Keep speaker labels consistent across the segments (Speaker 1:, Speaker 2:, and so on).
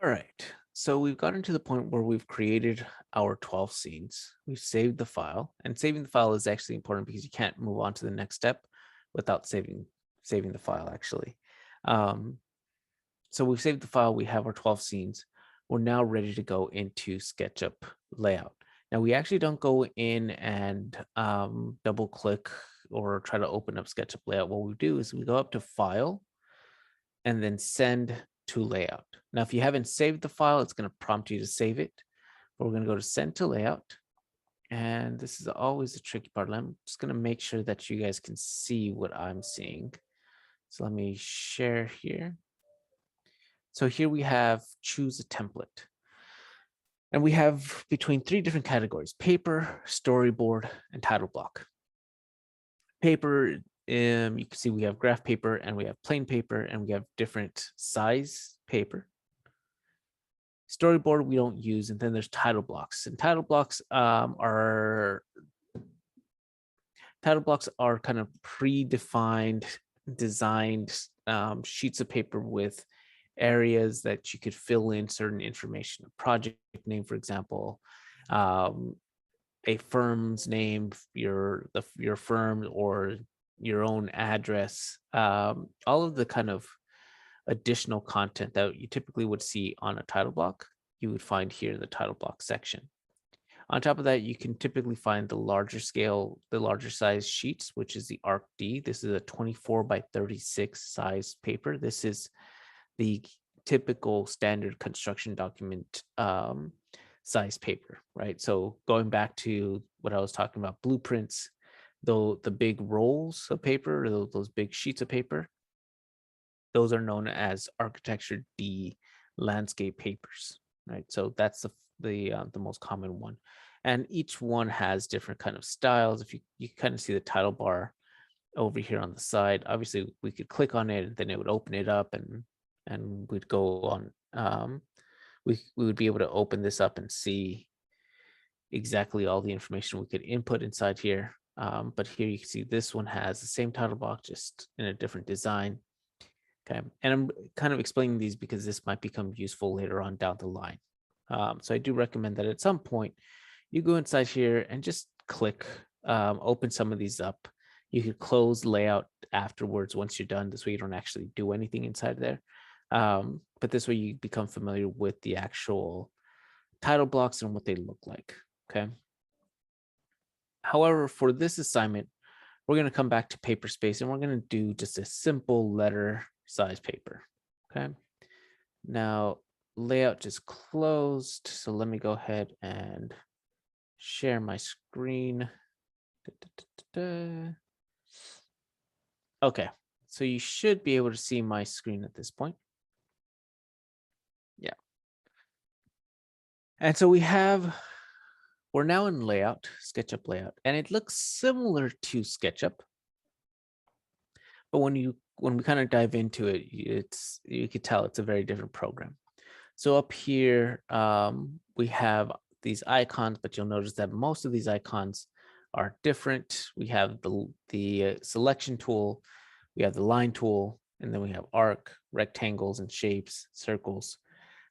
Speaker 1: All right. So we've gotten to the point where we've created our 12 scenes. We've saved the file, and saving the file is actually important because you can't move on to the next step without saving the file actually. Um, so we've saved the file. We have our 12 scenes. We're now ready to go into SketchUp layout. Now we actually don't go in and double click or try to open up SketchUp layout. What we do is we go up to File and then Send to Layout. Now, if you haven't saved the file, it's going to prompt you to save it. But we're going to go to Send to Layout. And this is always the tricky part. I'm just going to make sure that you guys can see what I'm seeing. So let me share here. So here we have choose a template. And we have between 3 different categories: paper, storyboard, and title block. Paper, you can see we have graph paper and we have plain paper and we have different size paper. Storyboard we don't use, and then there's title blocks. And title blocks are kind of predefined, designed sheets of paper with areas that you could fill in certain information, a project name, for example, a firm's name, your firm, or your own address, all of the kind of additional content that you typically would see on a title block, you would find here in the title block section. On top of that, you can typically find the larger scale, the larger size sheets, which is the ARC D. This is a 24 by 36 size paper. This is the typical standard construction document size paper, right? So going back to what I was talking about, blueprints, though the big rolls of paper, or those big sheets of paper, those are known as architecture D landscape papers, right? So that's the most common one, and each one has different kind of styles. If you kind of see the title bar over here on the side, obviously we could click on it and then it would open it up, and we'd go on. We would be able to open this up and see exactly all the information we could input inside here. But here you can see this one has the same title block, just in a different design. Okay, and I'm kind of explaining these because this might become useful later on down the line. So I do recommend that at some point you go inside here and just click, open some of these up. You could close layout afterwards once you're done. This way you don't actually do anything inside there. But this way you become familiar with the actual title blocks and what they look like. Okay. However, for this assignment, we're going to come back to paper space and we're going to do just a simple letter size paper. Okay. Now, layout just closed. So let me go ahead and share my screen. Okay. So you should be able to see my screen at this point. Yeah. And so we're now in layout, SketchUp layout, and it looks similar to SketchUp. But when we kind of dive into it, you could tell it's a very different program. So up here, we have these icons, but you'll notice that most of these icons are different. We have the selection tool, we have the line tool, and then we have arc, rectangles and shapes, circles,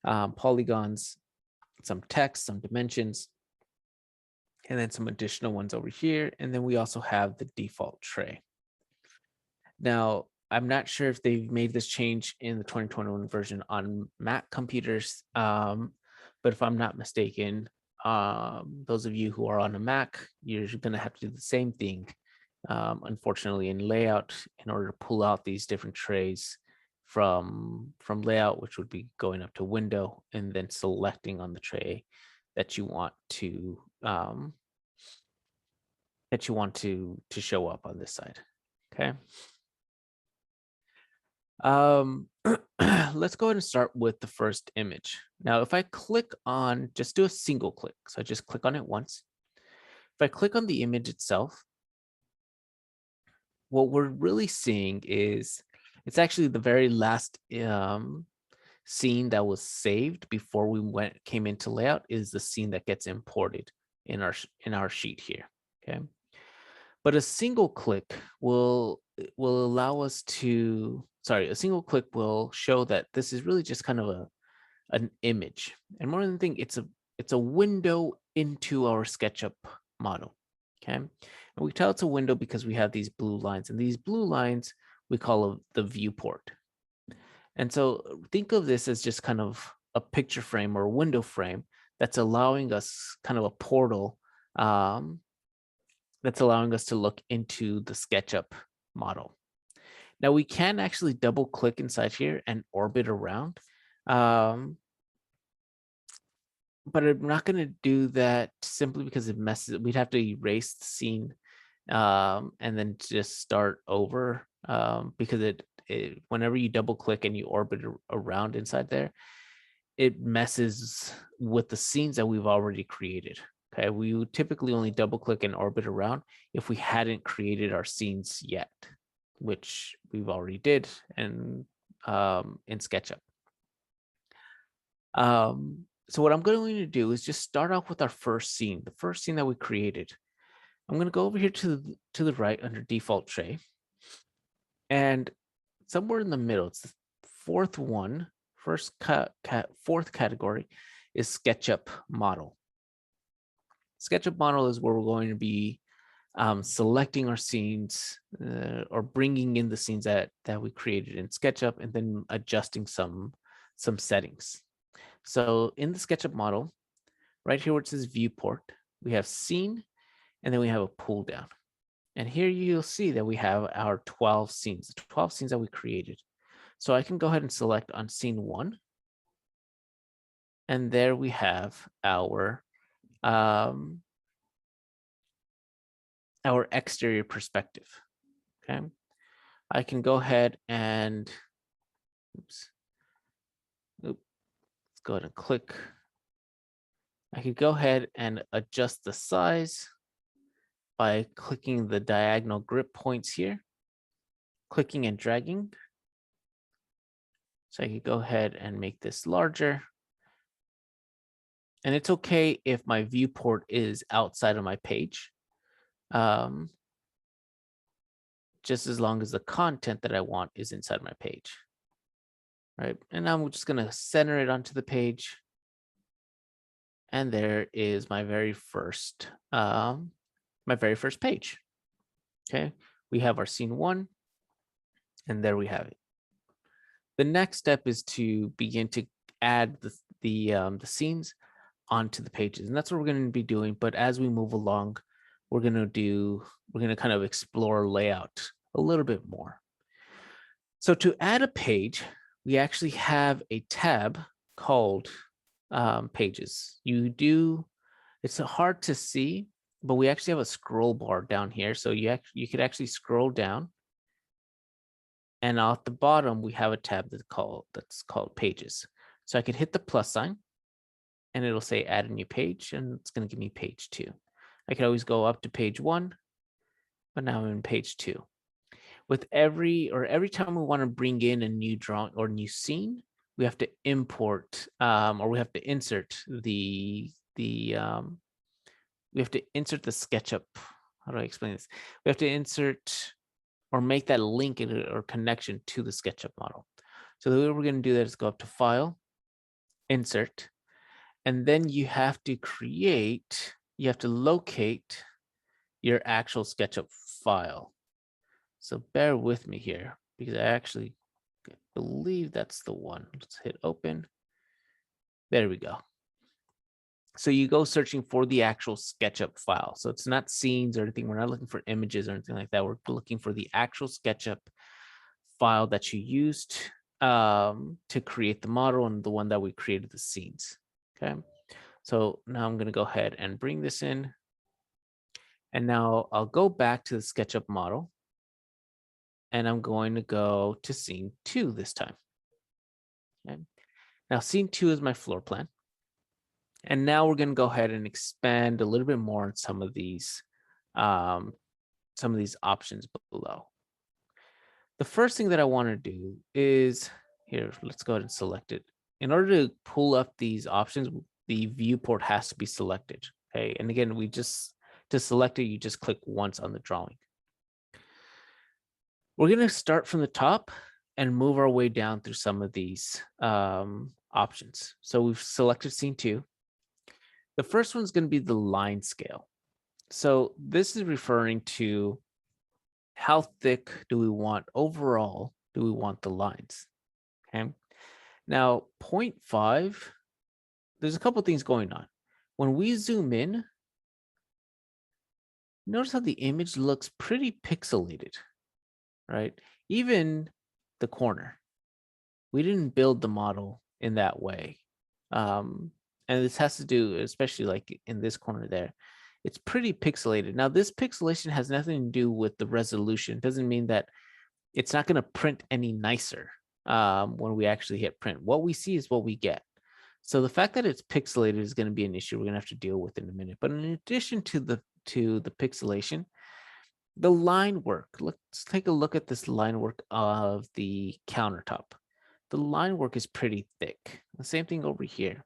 Speaker 1: polygons, some text, some dimensions, and then some additional ones over here. And then we also have the default tray. Now, I'm not sure if they've made this change in the 2021 version on Mac computers, but if I'm not mistaken, those of you who are on a Mac, you're going to have to do the same thing, unfortunately, in layout, in order to pull out these different trays from layout, which would be going up to window and then selecting on the tray that you want to show up on this side. Okay. Let's go ahead and start with the first image. Now, if I click on, just do a single click. So I just click on it once. If I click on the image itself, what we're really seeing is it's actually the very last scene that was saved before we came into layout is the scene that gets imported in our sheet here. Okay. But a single click will allow us to, a single click will show that this is really just kind of an image. And more than anything, it's a window into our SketchUp model. Okay. And we tell it's a window because we have these blue lines, and these blue lines we call the viewport. And so think of this as just kind of a picture frame or a window frame that's allowing us kind of a portal, um, that's allowing us to look into the SketchUp model. Now we can actually double click inside here and orbit around. Um, but I'm not going to do that simply because it messes. We'd have to erase the scene, and then just start over, because whenever you double click and you orbit around inside there, it messes with the scenes that we've already created. Okay, we would typically only double click and orbit around if we hadn't created our scenes yet, which we've already did in SketchUp. So what I'm going to do is just start off with our first scene, the first scene that we created. I'm going to go over here to the right under default tray, and somewhere in the middle, it's the fourth one, fourth category is SketchUp model. SketchUp model is where we're going to be selecting our scenes, or bringing in the scenes that we created in SketchUp, and then adjusting some settings. So in the SketchUp model, right here where it says viewport, we have scene, and then we have a pull down. And here you'll see that we have our 12 scenes, the 12 scenes that we created. So I can go ahead and select on scene 1. And there we have our exterior perspective. Okay. I can go ahead and let's go ahead and click. I could go ahead and adjust the size by clicking the diagonal grip points here, clicking and dragging. So I could go ahead and make this larger. And it's okay if my viewport is outside of my page, just as long as the content that I want is inside my page. Right. And I'm just going to center it onto the page. And there is my very first page. Okay. We have our scene 1, and there we have it. The next step is to begin to add the scenes onto the pages, and that's what we're going to be doing. But as we move along, we're going to kind of explore layout a little bit more. So to add a page, we actually have a tab called pages. It's hard to see, but we actually have a scroll bar down here. So you could actually scroll down, and at the bottom we have a tab that's called pages. So I could hit the plus sign, and it'll say add a new page, and it's going to give me page 2. I could always go up to page 1, but now I'm in page 2. With every time we want to bring in a new drawing or new scene, we have to import, or we have to insert the SketchUp. How do I explain this? We have to insert or make that link or connection to the SketchUp model. So the way we're going to do that is go up to File, Insert, and then you have to locate your actual SketchUp file. So bear with me here, because I actually believe that's the one. Let's hit open. There we go. So you go searching for the actual SketchUp file. So it's not scenes or anything. We're not looking for images or anything like that. We're looking for the actual SketchUp file that you used to create the model, and the one that we created the scenes. Okay. So now I'm going to go ahead and bring this in. And now I'll go back to the SketchUp model, and I'm going to go to scene 2 this time. Okay. Now scene 2 is my floor plan. And now we're going to go ahead and expand a little bit more on some of these options below. The first thing that I want to do is here, let's go ahead and select it. In order to pull up these options, the viewport has to be selected. Okay. And again, to select it, you just click once on the drawing. We're going to start from the top, and move our way down through some of these options. So we've selected scene two. The first one's going to be the line scale. So this is referring to how thick do we want overall, do we want the lines? Okay. Now, 0.5, there's a couple things going on. When we zoom in, notice how the image looks pretty pixelated, right? Even the corner. We didn't build the model in that way. And this has to do, especially like in this corner there, it's pretty pixelated. Now, this pixelation has nothing to do with the resolution. It doesn't mean that it's not going to print any nicer when we actually hit print. What we see is what we get. So the fact that it's pixelated is going to be an issue we're going to have to deal with in a minute. But in addition to the pixelation, the line work. Let's take a look at this line work of the countertop. The line work is pretty thick. The same thing over here.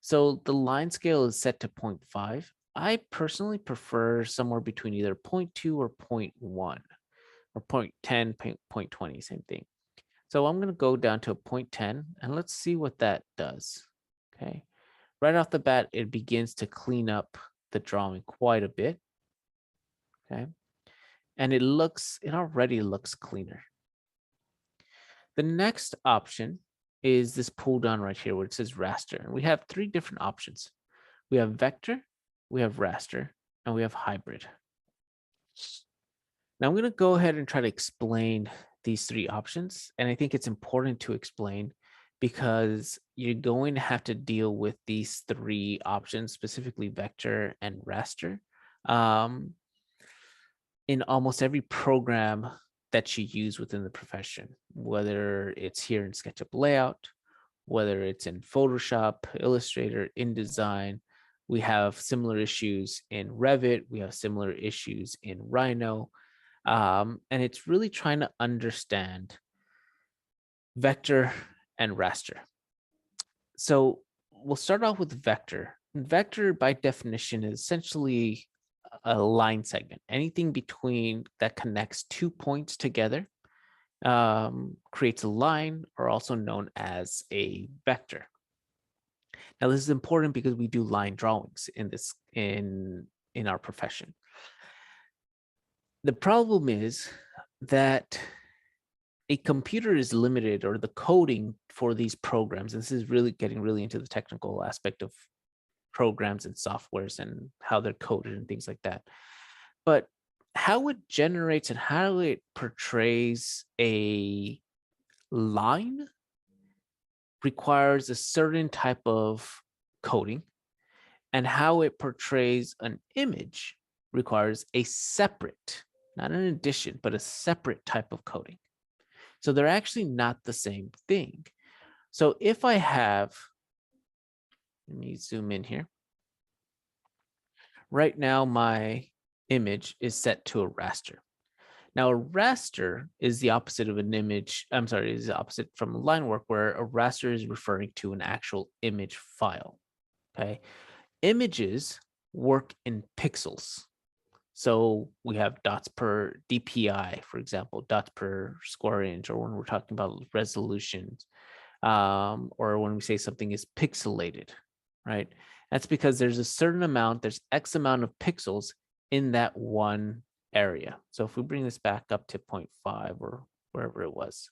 Speaker 1: So the line scale is set to 0.5. I personally prefer somewhere between either 0.2 or 0.1 or 0.10, 0.20, same thing. So I'm going to go down to a 0.10 and let's see what that does. Okay. Right off the bat, it begins to clean up the drawing quite a bit. Okay. And it already looks cleaner. The next option is this pull down right here where it says raster. And we have three different options. We have vector, we have raster, and we have hybrid. Now I'm going to go ahead and try to explain these three options. And I think it's important to explain because you're going to have to deal with these three options, specifically vector and raster, in almost every program that you use within the profession, whether it's here in SketchUp Layout, whether it's in Photoshop, Illustrator, InDesign. We have similar issues in Revit. We have similar issues in Rhino. And it's really trying to understand vector and raster. So we'll start off with vector. Vector, by definition, is essentially a line segment. Anything between that connects 2 points together creates a line, or also known as a vector. Now, this is important because we do line drawings in our profession. The problem is that a computer is limited, or the coding for these programs, and this is really getting really into the technical aspect of programs and softwares and how they're coded and things like that. But how it generates and how it portrays a line requires a certain type of coding, and how it portrays an image requires a separate, not an addition, but a separate type of coding. So they're actually not the same thing. So if I have, let me zoom in here. Right now, my image is set to a raster. Now, a raster is the opposite of an image. I'm sorry, is the opposite from line work, where a raster is referring to an actual image file. Okay. Images work in pixels. So we have dots per DPI, for example, dots per square inch, or when we're talking about resolutions, or when we say something is pixelated, right? That's because there's a certain amount, there's X amount of pixels in that one area. So if we bring this back up to 0.5 or wherever it was,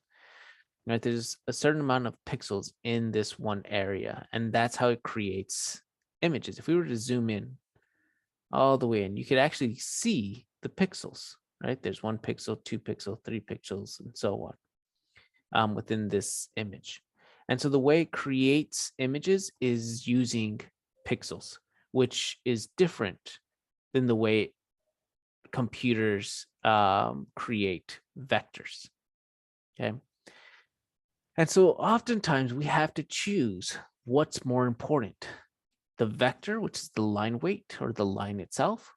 Speaker 1: right, there's a certain amount of pixels in this one area, and that's how it creates images. If we were to zoom in all the way in, you could actually see the pixels, right? There's 1 pixel, 2 pixel, 3 pixels, and so on within this image. And so the way it creates images is using pixels, which is different than the way computers create vectors. Okay. And so oftentimes we have to choose what's more important, the vector, which is the line weight or the line itself,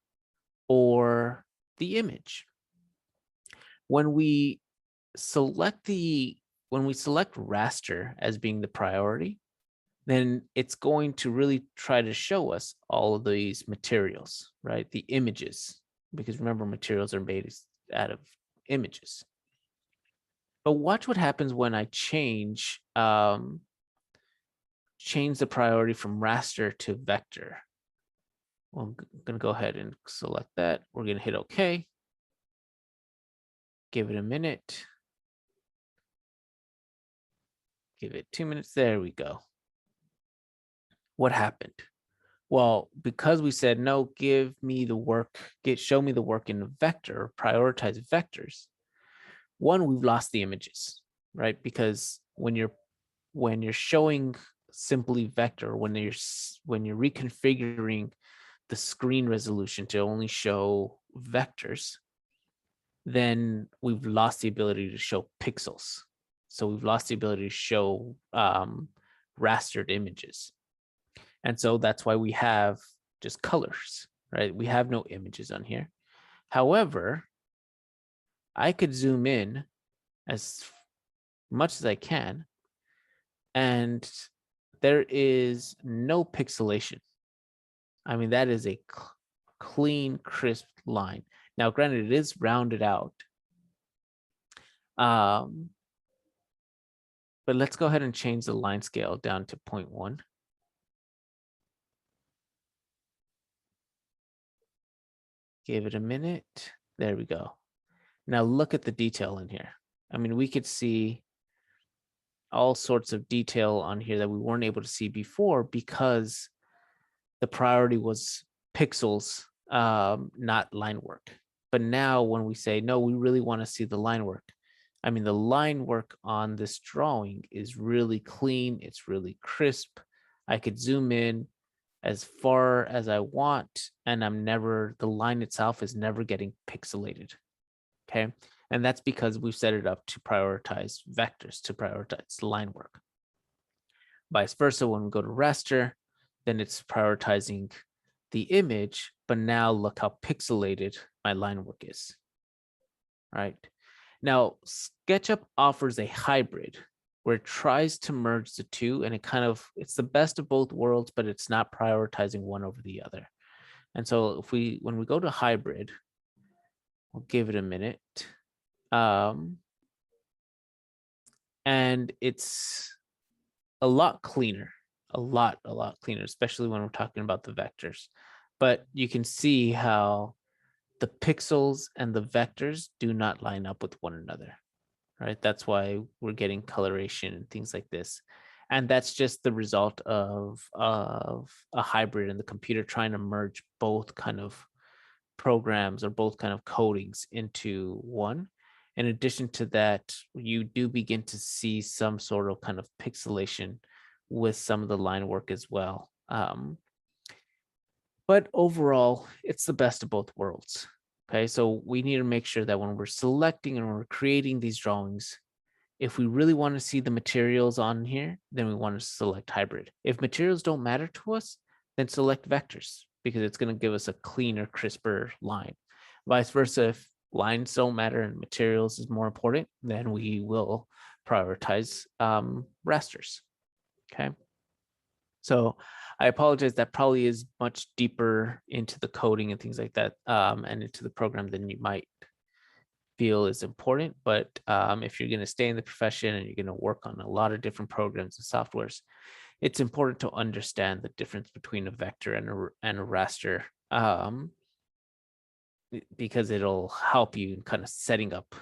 Speaker 1: or the image. When we select raster as being the priority, then it's going to really try to show us all of these materials, right? The images, because remember, materials are made out of images. But watch what happens when I change the priority from raster to vector. Well, I'm going to go ahead and select that. We're going to hit OK. Give it a minute. Give it 2 minutes. There we go. What happened? Well, because we said, no, give me the work, show me the work in a vector, prioritize vectors. One, we've lost the images, right? Because when you're showing simply vector, when you're reconfiguring the screen resolution to only show vectors, then we've lost the ability to show pixels. So we've lost the ability to show rastered images. And so that's why we have just colors, right? We have no images on here. However, I could zoom in as much as I can, and there is no pixelation. I mean, that is a clean, crisp line. Now, granted, it is rounded out. But let's go ahead and change the line scale down to 0.1. Give it a minute. There we go. Now look at the detail in here. I mean, we could see all sorts of detail on here that we weren't able to see before because the priority was pixels, not line work. But now when we say, no, we really want to see the line work. I mean, the line work on this drawing is really clean. It's really crisp. I could zoom in as far as I want, and the line itself is never getting pixelated. Okay. And that's because we've set it up to prioritize vectors, to prioritize line work. Vice versa, when we go to raster, then it's prioritizing the image, but now look how pixelated my line work is. All right. Now, SketchUp offers a hybrid where it tries to merge the two, and it's the best of both worlds, but it's not prioritizing one over the other. And so when we go to hybrid, we'll give it a minute. And it's a lot cleaner, a lot cleaner, especially when we're talking about the vectors. But you can see how the pixels and the vectors do not line up with one another, right? That's why we're getting coloration and things like this. And that's just the result of a hybrid in the computer trying to merge both kind of programs or both kind of codings into one. In addition to that, you do begin to see some sort of kind of pixelation with some of the line work as well. But overall, it's the best of both worlds. Okay, so we need to make sure that when we're selecting and we're creating these drawings, if we really want to see the materials on here, then we want to select hybrid. If materials don't matter to us, then select vectors because it's going to give us a cleaner, crisper line. Vice versa, if lines don't matter and materials is more important, then we will prioritize rasters. Okay. So I apologize, that probably is much deeper into the coding and things like that, and into the program than you might feel is important. But if you're going to stay in the profession and you're going to work on a lot of different programs and softwares, it's important to understand the difference between a vector and a raster, because it'll help you in kind of setting up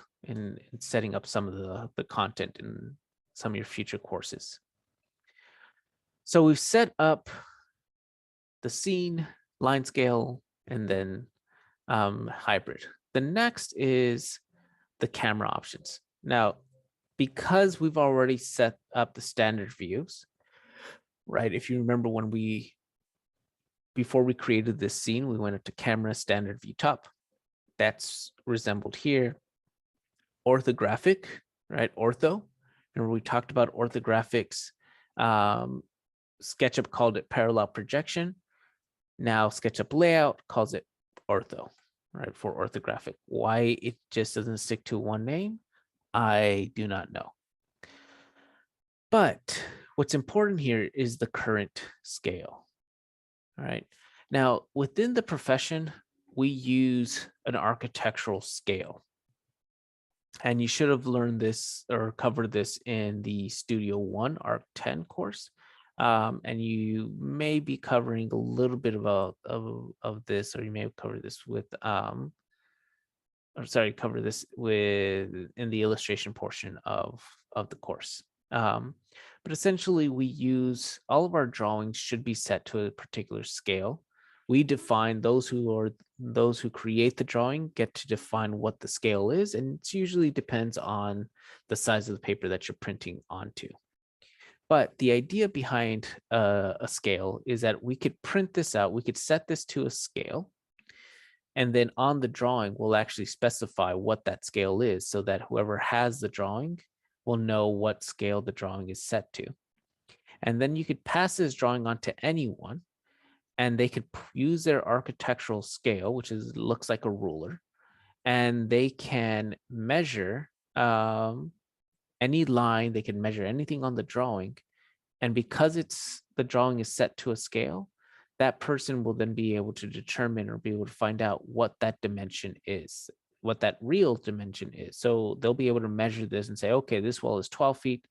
Speaker 1: some of the content in some of your future courses. So we've set up the scene, line scale, and then hybrid. The next is the camera options. Now, because we've already set up the standard views, right? If you remember before we created this scene, we went up to camera standard view top. That's resembled here. Orthographic, right? Ortho. Remember we talked about orthographics. SketchUp called it parallel projection. Now SketchUp layout calls it ortho, right? For orthographic. Why it just doesn't stick to one name, I do not know. But what's important here is the current scale. All right. Now, within the profession, we use an architectural scale. And you should have learned this or covered this in the Studio One Arc 10 course. And you may be covering a little bit of this, or you may have covered this with or sorry, cover this with in the illustration portion of the course. Um, but essentially, we use all of our drawings should be set to a particular scale. We define those who create the drawing get to define what the scale is, and it usually depends on the size of the paper that you're printing onto. But the idea behind a scale is that we could print this out, we could set this to a scale, and then on the drawing, we'll actually specify what that scale is so that whoever has the drawing will know what scale the drawing is set to. And then you could pass this drawing on to anyone, and they could use their architectural scale, which looks like a ruler, and they can measure any line, they can measure anything on the drawing. And because the drawing is set to a scale, that person will then be able to determine or be able to find out what that dimension is, what that real dimension is. So they'll be able to measure this and say, okay, this wall is 12 feet.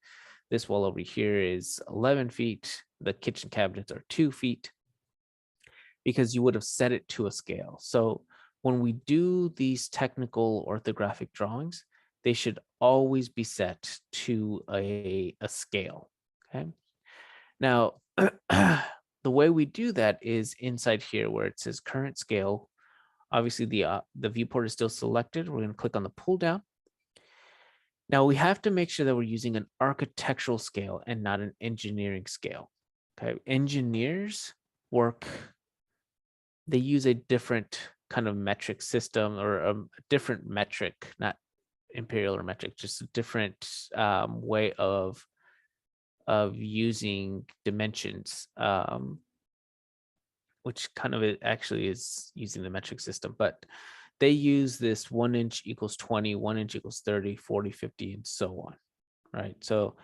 Speaker 1: This wall over here is 11 feet. The kitchen cabinets are 2 feet, because you would have set it to a scale. So when we do these technical orthographic drawings, they should always be set to a scale. Okay. Now, the way we do that is inside here where it says current scale. Obviously, the viewport is still selected. We're going to click on the pull down. Now, we have to make sure that we're using an architectural scale and not an engineering scale. Okay, engineers they use a different kind of metric system, or a different metric, not imperial or metric, just a different way of using dimensions, which kind of actually is using the metric system, but they use this 1 inch equals 20, 1 inch equals 30, 40, 50, and so on, right? So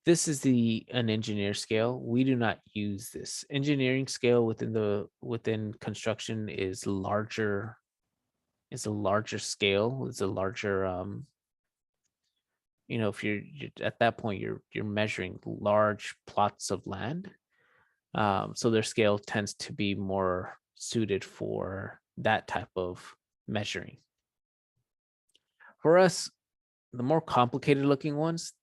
Speaker 1: this is an engineer scale. We do not use this. Engineering scale within construction is larger, is a larger scale, is a larger if you're at that point, you're measuring large plots of land. So their scale tends to be more suited for that type of measuring. For us, the more complicated looking ones,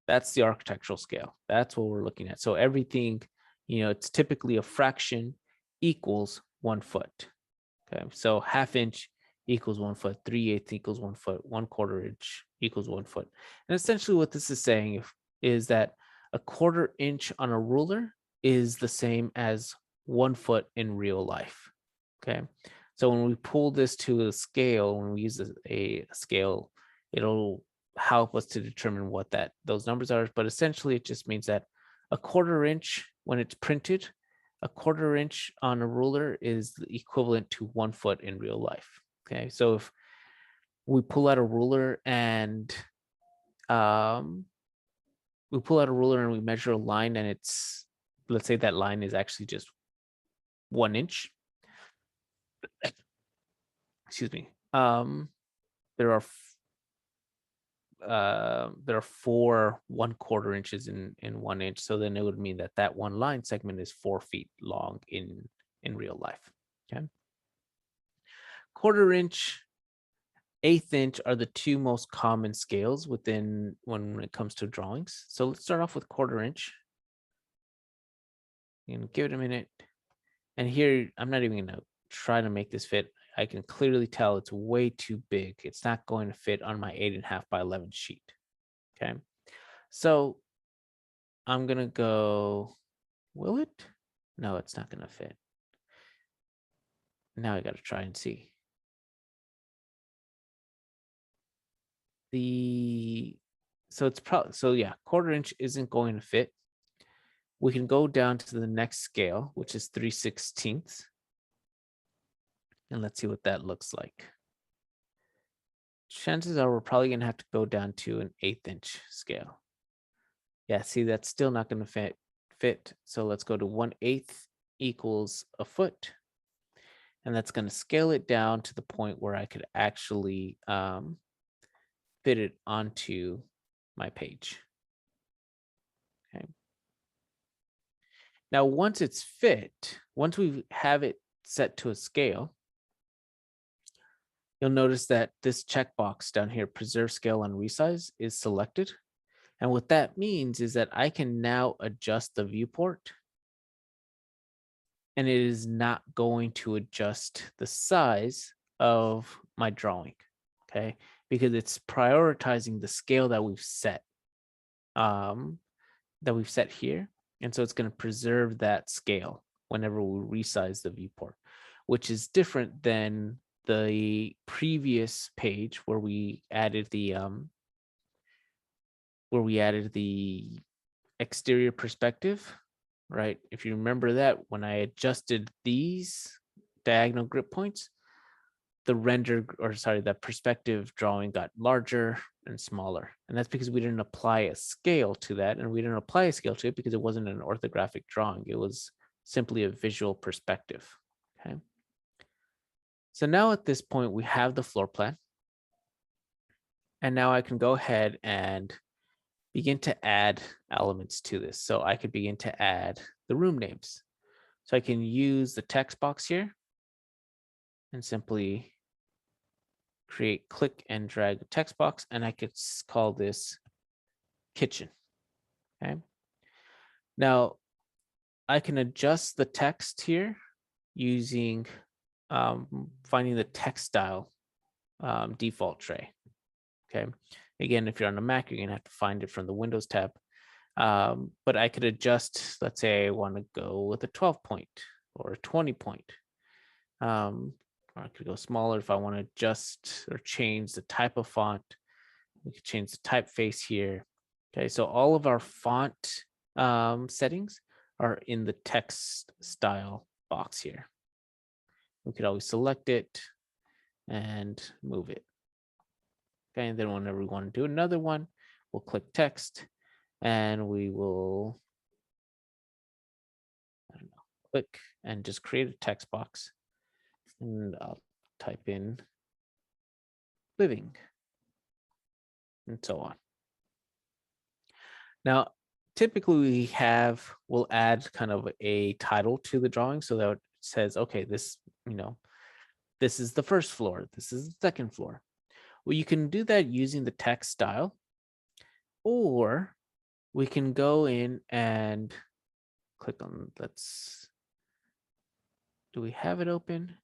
Speaker 1: that's the architectural scale. That's what we're looking at. So everything, it's typically a fraction equals 1 foot. Okay, so ½ inch equals 1 foot, 3/8 equals 1 foot, 1/4 inch equals 1 foot. And essentially what this is saying is that a 1/4 inch on a ruler is the same as 1 foot in real life. Okay, so when we pull this to a scale, when we use a scale, it'll help us to determine what those numbers are. But essentially it just means that a 1/4 inch, when it's printed, a 1/4 inch on a ruler is the equivalent to 1 foot in real life. Okay, so if we pull out a ruler and we measure a line, and let's say that line is actually just 1 inch. Excuse me. There are 4 1/4 inches in 1 inch. So then it would mean that one line segment is 4 feet long in real life. Okay. 1/4 inch, 1/8 inch are the two most common scales when it comes to drawings. So let's start off with 1/4 inch. And give it a minute. And here, I'm not even going to try to make this fit. I can clearly tell it's way too big. It's not going to fit on my 8.5 by 11 sheet. Okay. So I'm going to go, will it? No, it's not going to fit. Now I got to try and see. So yeah, 1/4 inch isn't going to fit. We can go down to the next scale, which is 3/16. And let's see what that looks like. Chances are we're probably going to have to go down to an 1/8 inch scale. Yeah, see, that's still not going to fit. So let's go to 1/8 equals a foot. And that's going to scale it down to the point where I could actually fit it onto my page. Okay. Now, once it's fit, once we have it set to a scale, you'll notice that this checkbox down here, preserve scale and resize, is selected. And what that means is that I can now adjust the viewport, and it is not going to adjust the size of my drawing, okay? Because it's prioritizing the scale that we've set, here. And so it's going to preserve that scale whenever we resize the viewport, which is different than the previous page where we added the exterior perspective, right? If you remember that, when I adjusted these diagonal grip points, the perspective drawing got larger and smaller. And that's because we didn't apply a scale to that. And we didn't apply a scale to it because it wasn't an orthographic drawing. It was simply a visual perspective, okay? So now at this point, we have the floor plan. And now I can go ahead and begin to add elements to this. So I could begin to add the room names. So I can use the text box here and simply create, click and drag a text box, and I could call this kitchen. Okay. Now I can adjust the text here using finding the text style default tray. Okay. Again, if you're on a Mac, you're gonna have to find it from the Windows tab. But I could adjust, let's say I want to go with a 12 point or a 20 point. Or I could go smaller if I want to adjust or change the type of font. We could change the typeface here. Okay, so all of our font settings are in the text style box here. We could always select it and move it. Okay, and then whenever we want to do another one, we'll click text and we will, click and just create a text box. And I'll type in living and so on. Now, typically we'll add kind of a title to the drawing so that it says, okay, this is the first floor, this is the second floor. Well, you can do that using the text style, or we can go in and click on, do we have it open?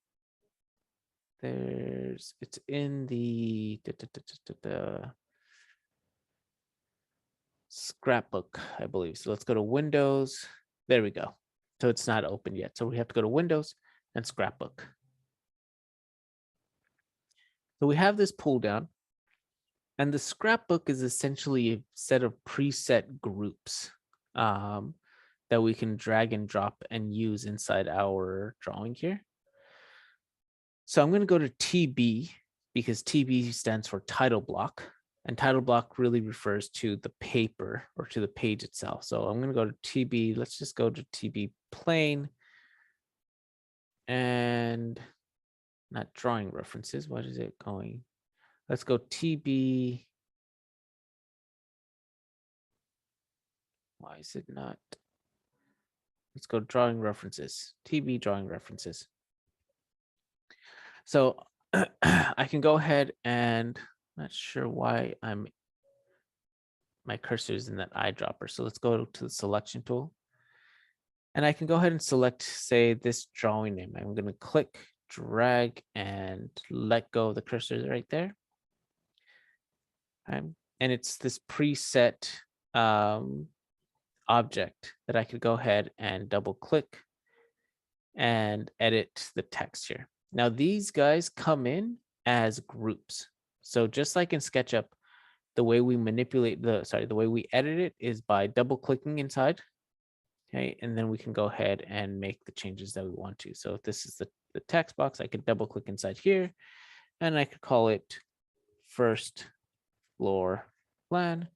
Speaker 1: It's in the scrapbook, I believe. So let's go to Windows. There we go. So it's not open yet. So we have to go to Windows and scrapbook. So we have this pull down, and the scrapbook is essentially a set of preset groups that we can drag and drop and use inside our drawing here. So I'm going to go to TB because TB stands for title block, and title block really refers to the paper or to the page itself. So I'm going to go to TB. Let's just go to TB plain and not drawing references. What is it going? Let's go TB. Why is it not? Let's go drawing references, TB drawing references. So I can go ahead and, not sure why my cursor is in that eyedropper. So let's go to the selection tool. And I can go ahead and select, say, this drawing name. I'm going to click, drag, and let go of the cursor right there. And it's this preset object that I could go ahead and double click and edit the text here. Now these guys come in as groups. So just like in SketchUp, the way we manipulate the way we edit it is by double clicking inside. Okay, and then we can go ahead and make the changes that we want to. So if this is the text box, I could double click inside here and I could call it first floor plan.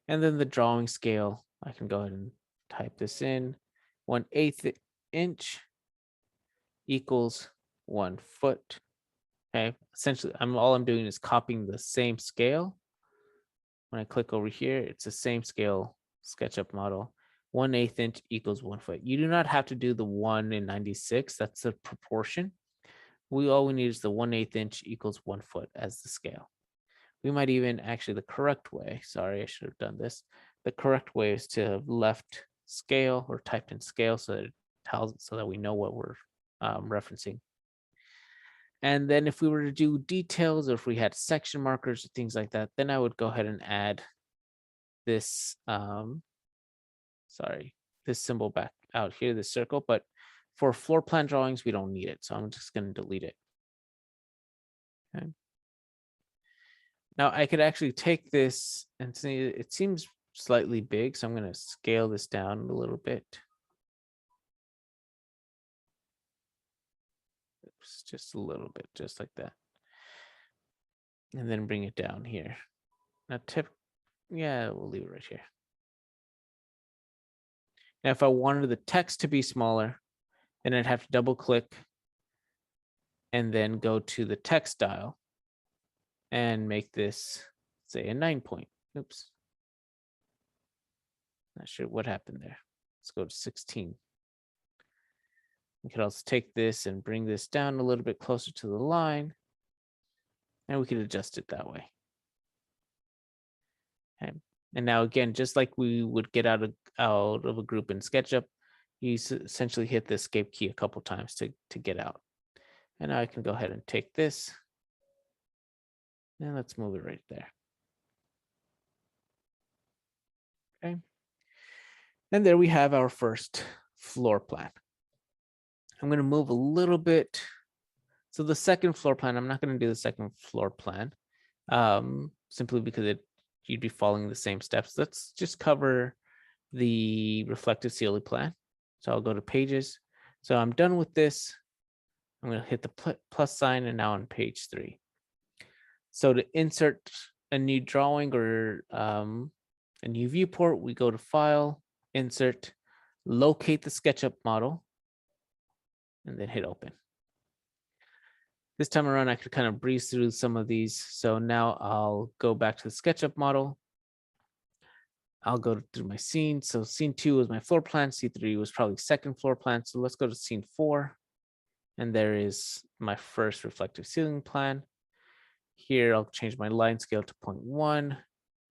Speaker 1: And then the drawing scale, I can go ahead and type this in. 1/8 inch equals 1 foot. Okay, essentially, all I'm doing is copying the same scale. When I click over here, it's the same scale SketchUp model. 1/8 inch equals 1 foot. You do not have to do the 1 in 96. That's the proportion. All we need is the 1/8 inch equals 1 foot as the scale. We might even actually the correct way. Sorry, I should have done this. The correct way is to have left scale or typed in scale so that it tells so that we know what we're referencing. And then if we were to do details or if we had section markers or things like that, then I would go ahead and add this, sorry, this symbol back out here, this circle. But for floor plan drawings, we don't need it. So I'm just going to delete it. Okay. Now I could actually take this and see it seems slightly big. So I'm going to scale this down a little bit. Oops, just a little bit, just like that. And then bring it down here. Now yeah, we'll leave it right here. Now, if I wanted the text to be smaller, then I'd have to double click and then go to the text style and make this, say, a 9 point. Oops. Not sure what happened there. Let's go to 16. We could also take this and bring this down a little bit closer to the line, and we could adjust it that way. Okay. And now again, just like we would get out of a group in SketchUp, you essentially hit the escape key a couple times to get out. And now I can go ahead and take this, and let's move it right there. Okay. And there we have our first floor plan. I'm going to move a little bit. So the second floor plan, I'm not going to do the second floor plan simply because you'd be following the same steps. Let's just cover the reflective ceiling plan. So I'll go to pages. So I'm done with this. I'm going to hit the plus sign and now on page 3. So to insert a new drawing or a new viewport, we go to File, Insert, locate the SketchUp model, and then hit Open. This time around, I could kind of breeze through some of these. So now I'll go back to the SketchUp model. I'll go through my scene. So scene 2 was my floor plan. Scene 3 was probably second floor plan. So let's go to scene 4. And there is my first reflective ceiling plan. Here, I'll change my line scale to 0.1,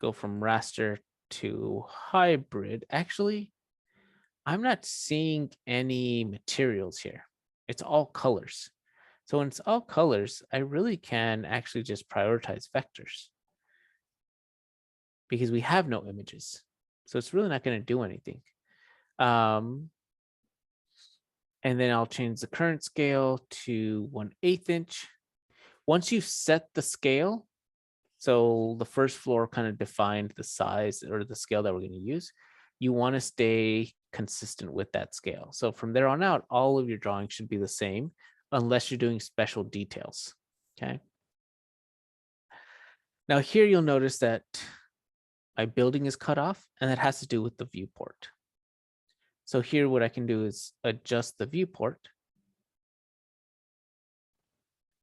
Speaker 1: go from raster to hybrid. Actually, I'm not seeing any materials here. It's all colors. So when it's all colors, I really can actually just prioritize vectors because we have no images. So it's really not going to do anything. And then I'll change the current scale to 1/8 inch. Once you set the scale, so the first floor kind of defined the size or the scale that we're going to use, you want to stay consistent with that scale. So from there on out, all of your drawings should be the same unless you're doing special details. Okay. Now here you'll notice that my building is cut off, and that has to do with the viewport. So here what I can do is adjust the viewport.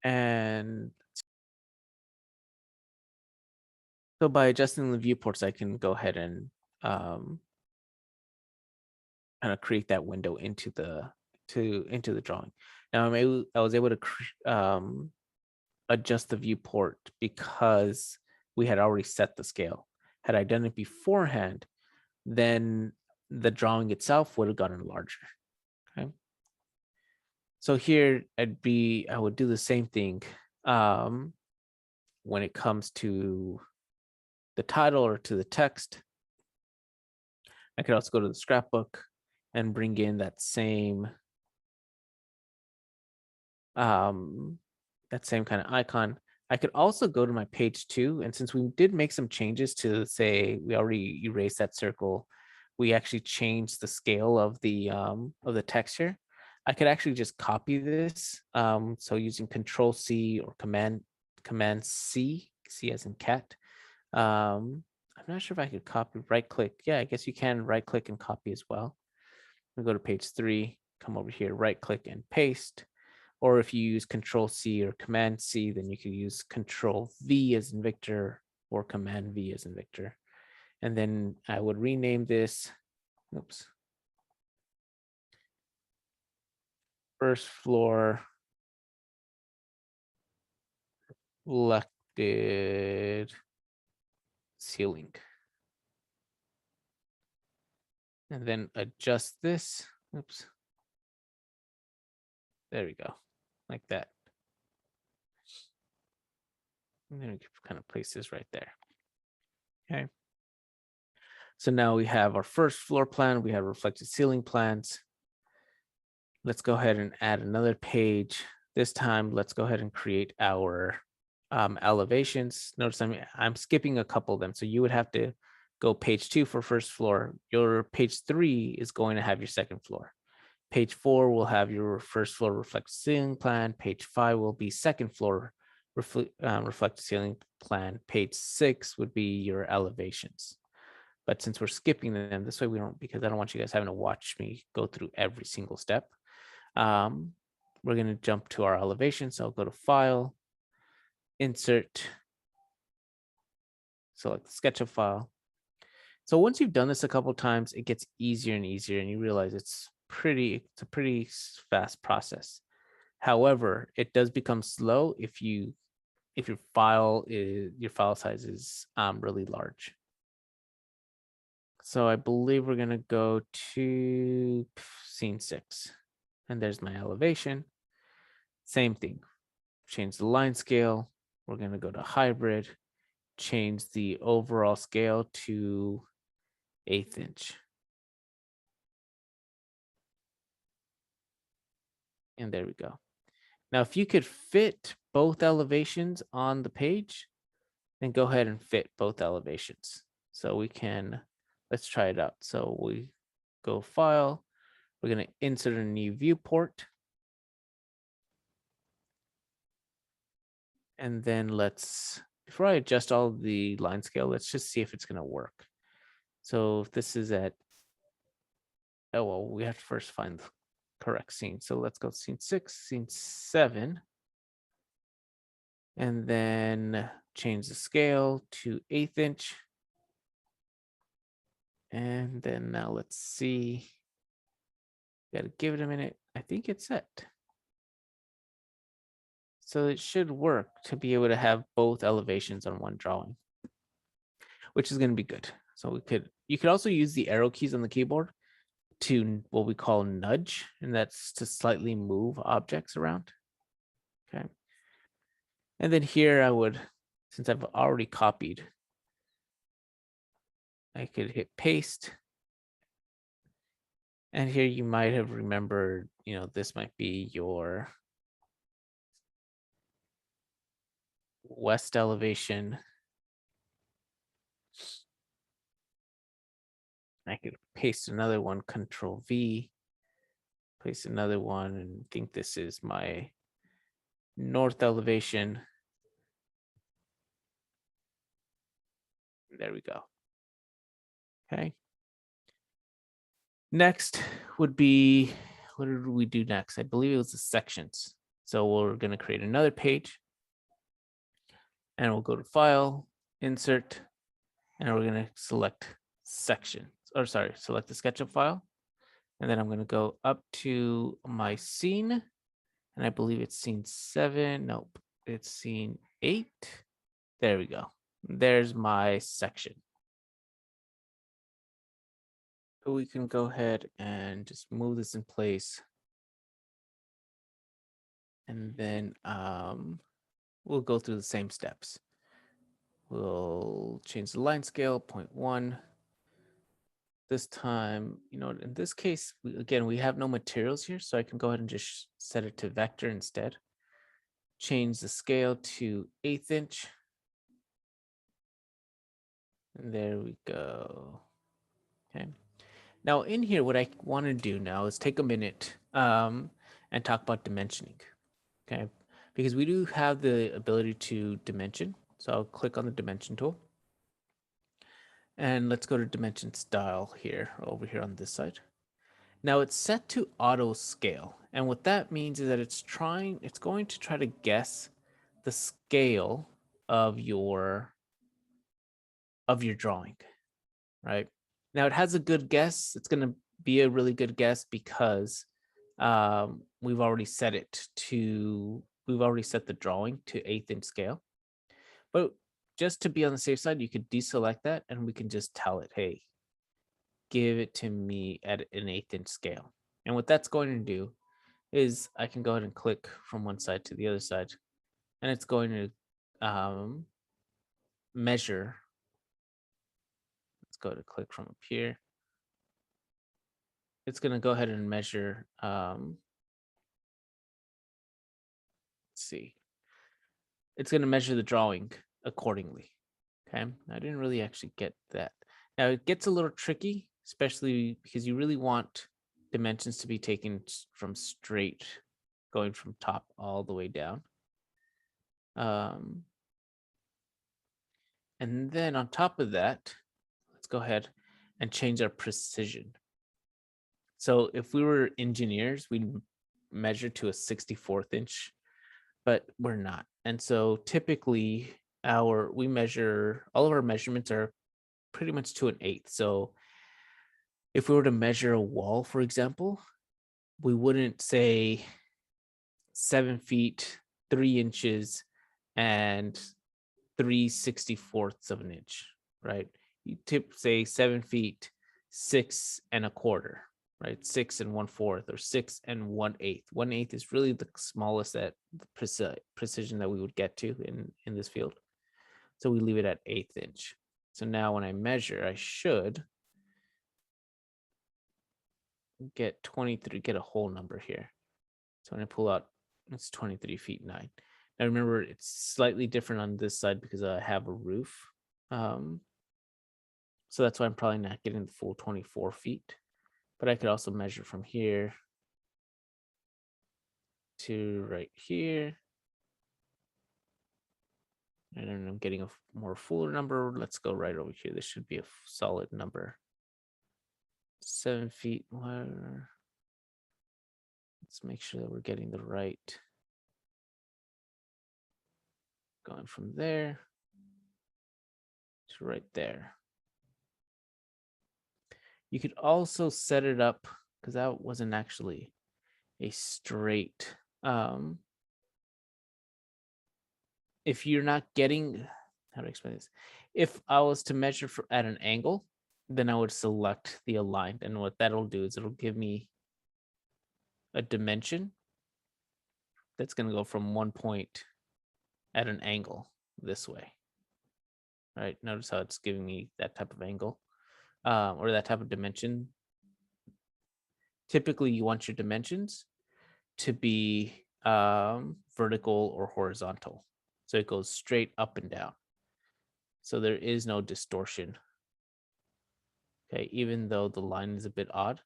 Speaker 1: And so by adjusting the viewports, I can go ahead and kind of create that window into the drawing. Now I was able to adjust the viewport because we had already set the scale. Had I done it beforehand, then the drawing itself would have gotten larger. Okay. So here I would do the same thing when it comes to the title or to the text. I could also go to the scrapbook and bring in that same kind of icon. I could also go to my page 2, and since we did make some changes to, say, we already erased that circle, we actually changed the scale of the texture. I could actually just copy this. So using Control C or Command C, C as in cat. I'm not sure if I could copy, right click. Yeah, I guess you can right click and copy as well. We go to page 3, come over here, right click and paste. Or if you use Control C or Command C, then you could use Control V as in Victor or Command V as in Victor. And then I would rename this, oops, first floor reflected ceiling. And then adjust this. Oops. There we go. Like that. And then we can kind of place this right there. Okay. So now we have our first floor plan. We have reflected ceiling plans. Let's go ahead and add another page. This time, let's go ahead and create our elevations. Notice I'm skipping a couple of them. So you would have to go page 2 for first floor. Your page 3 is going to have your second floor. Page 4 will have your first floor reflected ceiling plan. Page 5 will be second floor reflected ceiling plan. Page 6 would be your elevations. But since we're skipping them this way, we don't, because I don't want you guys having to watch me go through every single step. We're going to jump to our elevation. So I'll go to File, Insert, select the SketchUp file. So once you've done this a couple of times, it gets easier and easier, and you realize it's a pretty fast process. However, it does become slow if your file size is really large. So I believe we're going to go to scene 6, and there's my elevation. Same thing. Change the line scale. We're going to go to hybrid, change the overall scale to 1/8 inch. And there we go. Now, if you could fit both elevations on the page, then go ahead and fit both elevations. So let's try it out. So we go File, we're going to insert a new viewport. And then before I adjust all the line scale, let's just see if it's going to work. So if this is we have to first find the correct scene. So let's go scene 6, scene 7. And then change the scale to 1/8 inch. And then now let's see. Got to give it a minute. I think it's set. So it should work to be able to have both elevations on one drawing, which is going to be good. So you could also use the arrow keys on the keyboard to what we call nudge, and that's to slightly move objects around. Okay. And then here since I've already copied, I could hit paste. And here you might have remembered, this might be your west elevation. I could paste another one, Control V, paste another one, and think this is my north elevation. There we go. Okay. Next would be, what did we do next? I believe it was the sections. So we're going to create another page, and we'll go to File, Insert, and we're going to select section, select the SketchUp file. And then I'm going to go up to my scene, and I believe it's scene 7. Nope, it's scene 8. There we go. There's my section. So we can go ahead and just move this in place. And then we'll go through the same steps. We'll change the line scale, 0.1. This time, in this case, we have no materials here, so I can go ahead and just set it to vector instead. Change the scale to 1/8 inch. And there we go. Okay. Now in here, what I want to do now is take a minute and talk about dimensioning. Okay. Because we do have the ability to dimension. So I'll click on the dimension tool. And let's go to dimension style here, over here on this side. Now it's set to auto scale. And what that means is that it's going to try to guess the scale of your drawing, right? Now it has a good guess. It's going to be a really good guess because we've already set the drawing to 1/8 inch scale. But just to be on the safe side, you could deselect that and we can just tell it, hey, give it to me at an 1/8 inch scale. And what that's going to do is I can go ahead and click from one side to the other side, and it's going to measure. Let's go to click from up here. It's going to go ahead and measure. Let's see. It's going to measure the drawing accordingly. Okay. I didn't really actually get that. Now it gets a little tricky, especially because you really want dimensions to be taken from straight, going from top all the way down. And then on top of that, let's go ahead and change our precision. So if we were engineers, we'd measure to a 64th inch, but we're not. And so typically we measure, all of our measurements are pretty much to an 1/8. So if we were to measure a wall, for example, we wouldn't say 7 feet, 3 inches, and 3/64ths of an inch, right? You say 7 feet, 6 1/4, right? 6 1/4 or 6 1/8. 1/8 is really the smallest precision that we would get to in this field. So we leave it at 1/8 inch. So now when I measure, I should get a whole number here. So when I pull out, it's 23 feet 9. Now remember, it's slightly different on this side because I have a roof. So that's why I'm probably not getting the full 24 feet. But I could also measure from here to right here. And then I'm getting a more fuller number. Let's go right over here. This should be a solid number. 7 feet. Let's make sure that we're getting the right. Going from there to right there. You could also set it up, because that wasn't actually a straight. If you're not getting, how to explain this? If I was to measure at an angle, then I would select the aligned. And what that'll do is it'll give me a dimension that's going to go from one point at an angle this way. All right, notice how it's giving me that type of angle or that type of dimension. Typically, you want your dimensions to be vertical or horizontal. So it goes straight up and down. So there is no distortion. Okay, even though the line is a bit odd,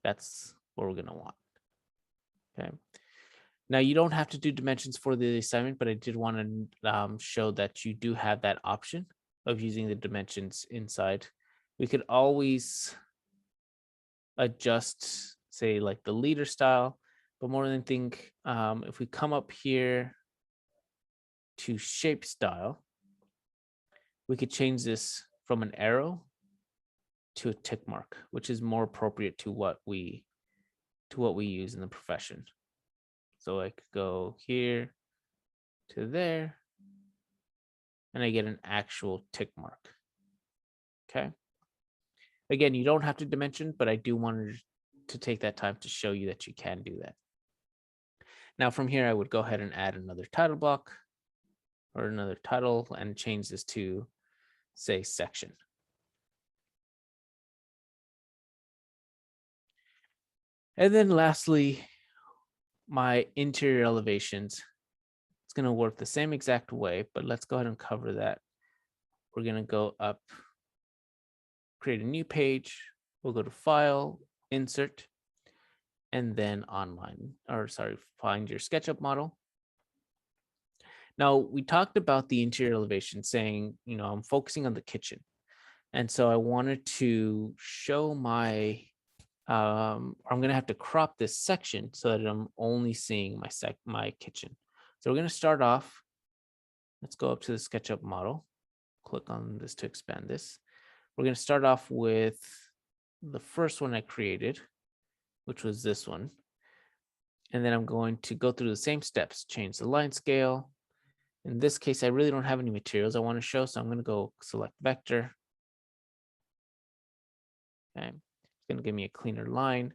Speaker 1: that's what we're going to want. Okay. Now you don't have to do dimensions for the assignment, but I did want to show that you do have that option of using the dimensions inside. We could always adjust, say, like the leader style, but more than think, if we come up here to shape style, we could change this from an arrow to a tick mark, which is more appropriate to what we use in the profession. So I could go here to there, and I get an actual tick mark. Okay. Again, you don't have to dimension, but I do want to take that time to show you that you can do that. Now from here, I would go ahead and add another title block or another title and change this to, say, section. And then lastly, my interior elevations. It's going to work the same exact way, but let's go ahead and cover that. We're going to go up, create a new page. We'll go to File, Insert, and then find your SketchUp model. Now, we talked about the interior elevation saying, I'm focusing on the kitchen. And so I wanted to show my I'm going to have to crop this section so that I'm only seeing my kitchen. So we're going to start off. Let's go up to the SketchUp model. Click on this to expand this. We're going to start off with the first one I created, which was this one. And then I'm going to go through the same steps, change the line scale. In this case, I really don't have any materials I want to show, so I'm going to go select vector. Okay, it's going to give me a cleaner line.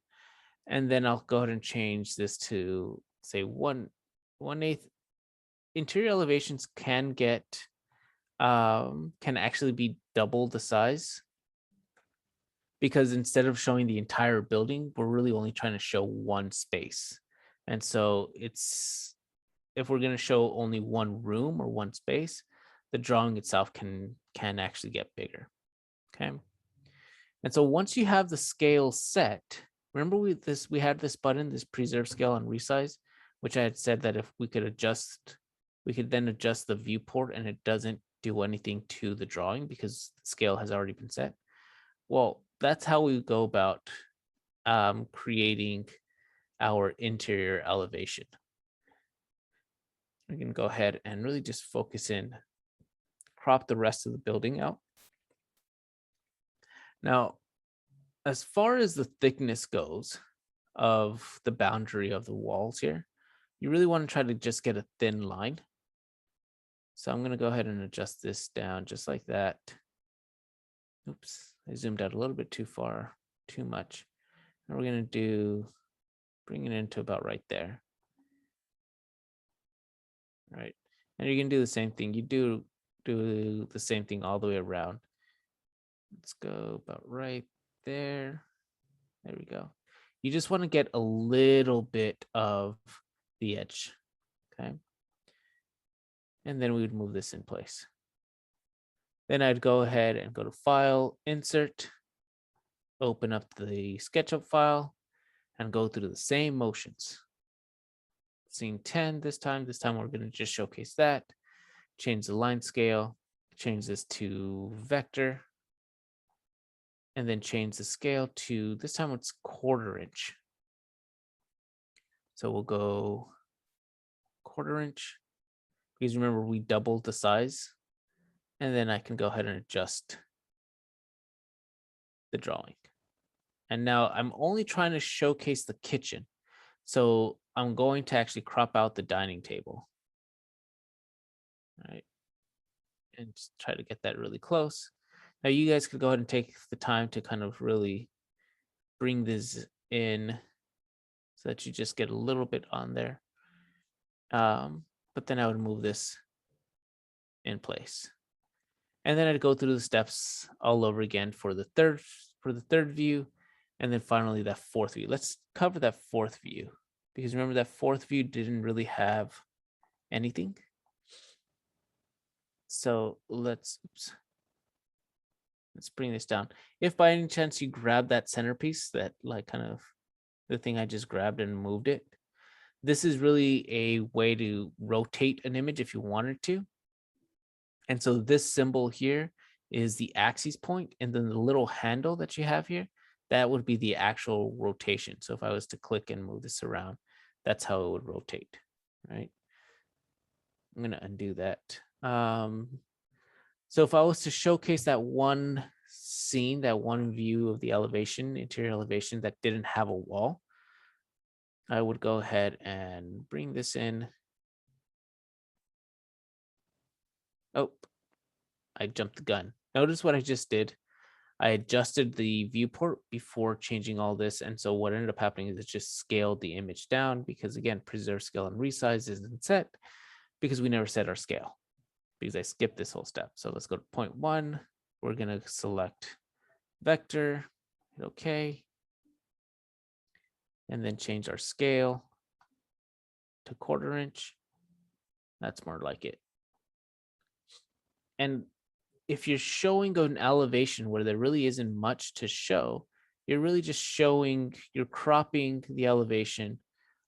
Speaker 1: And then I'll go ahead and change this to say 1/8. Interior elevations can actually be double the size, because instead of showing the entire building, we're really only trying to show one space. And so if we're going to show only one room or one space, the drawing itself can actually get bigger. Okay. And so once you have the scale set, remember we had this button, this preserve scale and resize, which I had said that if we could then adjust the viewport and it doesn't do anything to the drawing because the scale has already been set. Well, that's how we go about creating our interior elevation. We can go ahead and really just focus in, crop the rest of the building out. Now, as far as the thickness goes of the boundary of the walls here, you really want to try to just get a thin line. So I'm going to go ahead and adjust this down just like that. Oops, I zoomed out a little bit too far, too much. And we're going to bring it into about right there. All right. And you can do the same thing. You do the same thing all the way around. Let's go about right there. There we go. You just want to get a little bit of the edge. Okay. And then we would move this in place. Then I'd go ahead and go to File, Insert, open up the SketchUp file, and go through the same motions. Scene 10 this time. This time we're going to just showcase that. Change the line scale, change this to vector, and then change the scale to, this time it's 1/4 inch. So we'll go 1/4 inch, because remember we doubled the size. And then I can go ahead and adjust the drawing. And now I'm only trying to showcase the kitchen. So I'm going to actually crop out the dining table. All right. And just try to get that really close. Now you guys could go ahead and take the time to kind of really bring this in so that you just get a little bit on there. But then I would move this in place. And then I'd go through the steps all over again for the third view. And then finally that fourth view. Let's cover that fourth view, because remember that fourth view didn't really have anything. So let's bring this down. If by any chance you grab that centerpiece, that like kind of the thing I just grabbed and moved it, this is really a way to rotate an image if you wanted to. And so this symbol here is the axis point, and then the little handle that you have here, that would be the actual rotation. So if I was to click and move this around, that's how it would rotate, right? I'm going to undo that. So if I was to showcase that one scene, that one view of the elevation, interior elevation that didn't have a wall, I would go ahead and bring this in. Oh, I jumped the gun. Notice what I just did. I adjusted the viewport before changing all this. And so what ended up happening is it just scaled the image down, because again, preserve scale and resize isn't set because we never set our scale, because I skipped this whole step. So let's go to 0.1. We're going to select vector, hit OK, and then change our scale to 1/4 inch. That's more like it. And if you're showing an elevation where there really isn't much to show, you're really just you're cropping the elevation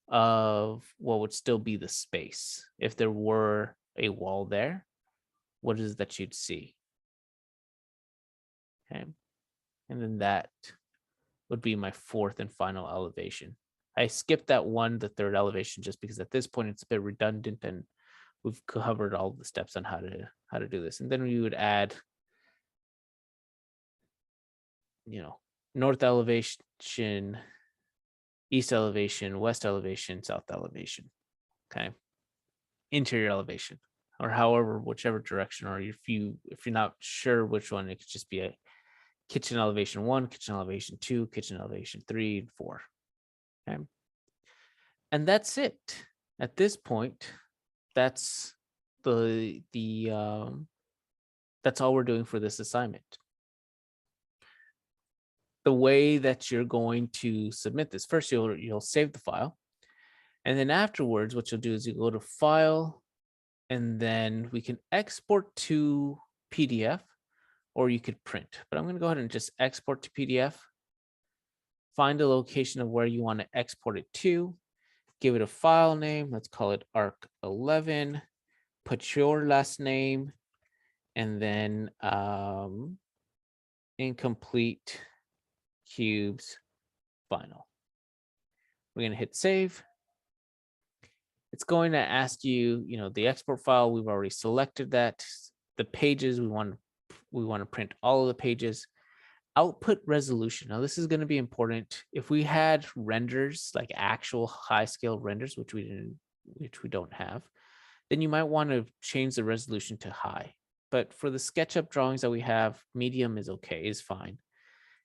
Speaker 1: of what would still be the space. If there were a wall there, what is it that you'd see? Okay. And then that would be my fourth and final elevation. I skipped that one, the third elevation, just because at this point it's a bit redundant and we've covered all the steps on how to do this. And then we would add, north elevation, east elevation, west elevation, south elevation. Okay. Interior elevation, or however, whichever direction, or if you're not sure which one, it could just be a kitchen elevation 1, kitchen elevation 2, kitchen elevation 3 and 4. Okay. And that's it. At this point, that's that's all we're doing for this assignment. The way that you're going to submit this, first you'll save the file, and then afterwards what you'll do is you go to File, and then we can export to PDF, or you could print. But I'm going to go ahead and just export to PDF. Find a location of where you want to export it to. Give it a file name. Let's call it ARC11. Put your last name, and then incomplete cubes final. We're going to hit save. It's going to ask you, the export file. We've already selected that. The pages, we want to print all of the pages. Output resolution. Now this is going to be important. If we had renders, like actual high scale renders, which we don't have, then you might want to change the resolution to high. But for the SketchUp drawings that we have, medium is okay, is fine.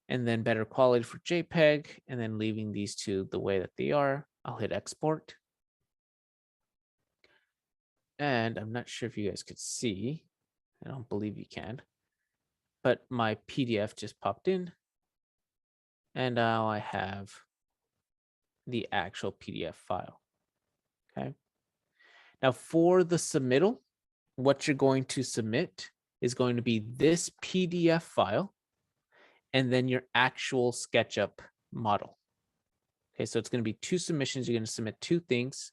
Speaker 1: And then better quality for JPEG, and then leaving these two the way that they are. I'll hit export. And I'm not sure if you guys could see. I don't believe you can. But my PDF just popped in. And now I have the actual PDF file. Okay. Now for the submittal, what you're going to submit is going to be this PDF file and then your actual SketchUp model. Okay, so it's going to be two submissions. You're going to submit two things,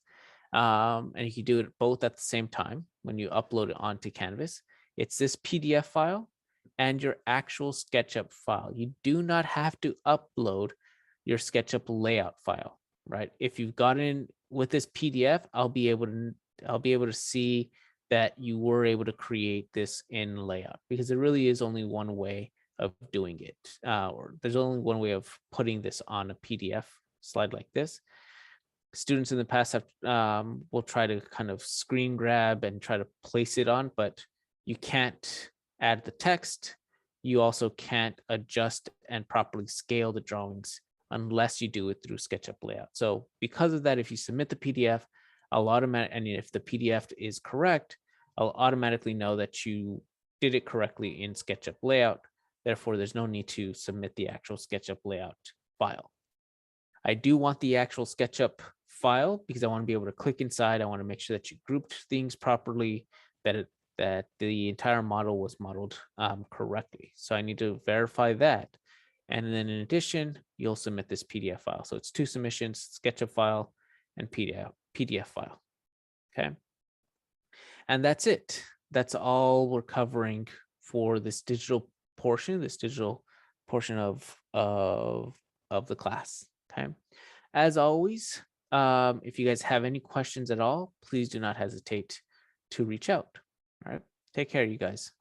Speaker 1: and you can do it both at the same time when you upload it onto Canvas. It's this PDF file and your actual SketchUp file. You do not have to upload your SketchUp layout file, right? If you've gotten with this PDF, I'll be able to see that you were able to create this in layout, because there really is only one way of doing it, or there's only one way of putting this on a PDF slide like this. Students in the past have will try to kind of screen grab and try to place it on, but you can't add the text. You also can't adjust and properly scale the drawings unless you do it through SketchUp layout. So because of that, if you submit the PDF, and if the PDF is correct, I'll automatically know that you did it correctly in SketchUp layout. Therefore, there's no need to submit the actual SketchUp layout file. I do want the actual SketchUp file because I want to be able to click inside. I want to make sure that you grouped things properly, that the entire model was modeled correctly. So I need to verify that. And then in addition, you'll submit this PDF file. So it's two submissions: SketchUp file and PDF file. Okay. And that's it. That's all we're covering for this digital portion of the class. Okay. As always, if you guys have any questions at all, please do not hesitate to reach out. All right. Take care, you guys.